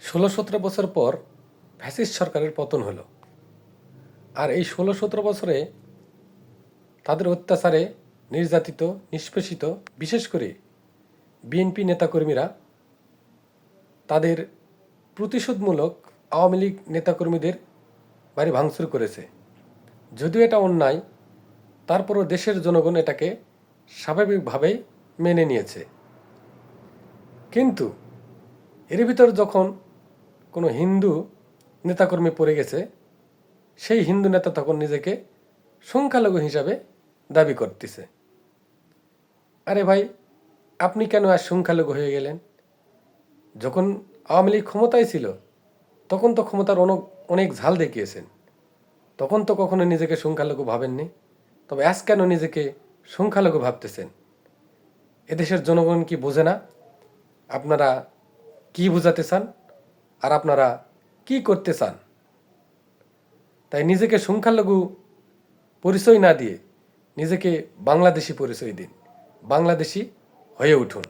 16-17 বছর পর ফ্যাসিস্ট সরকারের পতন হলো। আর এই 16-17 বছরে তাদের অত্যাচারে নির্যাতিত, নিষ্পেষিত, বিশেষ করে বিএনপি নেতাকর্মীরা তাদের প্রতিশোধমূলক আওয়ামী লীগ নেতাকর্মীদের বাড়ি ভাঙচুর করেছে। যদিও এটা অন্যায়, তারপরও দেশের জনগণ এটাকে স্বাভাবিকভাবেই মেনে নিয়েছে। কিন্তু এর ভিতর যখন কোনো হিন্দু নেতাকর্মী পড়ে গেছে, সেই হিন্দু নেতা তখন নিজেকে সংখ্যালঘু হিসাবে দাবি করতেছে। আরে ভাই, আপনি কেন আর সংখ্যালঘু হয়ে গেলেন? যখন আওয়ামী লীগ ক্ষমতায় ছিল তখন তো ক্ষমতার অনেক ঝাল দেখিয়েছেন, তখন তো কখনো নিজেকে সংখ্যালঘু ভাবেননি। তবে আজ কেন নিজেকে সংখ্যালঘু ভাবতেছেন? এদেশের জনগণ কি বোঝে না আপনারা কি বোঝাতে চান আর আপনারা কি করতে চান? তাই নিজেকে সংখ্যালঘু পরিচয় না দিয়ে নিজেকে বাংলাদেশি পরিচয় দিন, বাংলাদেশি হয়ে উঠুন।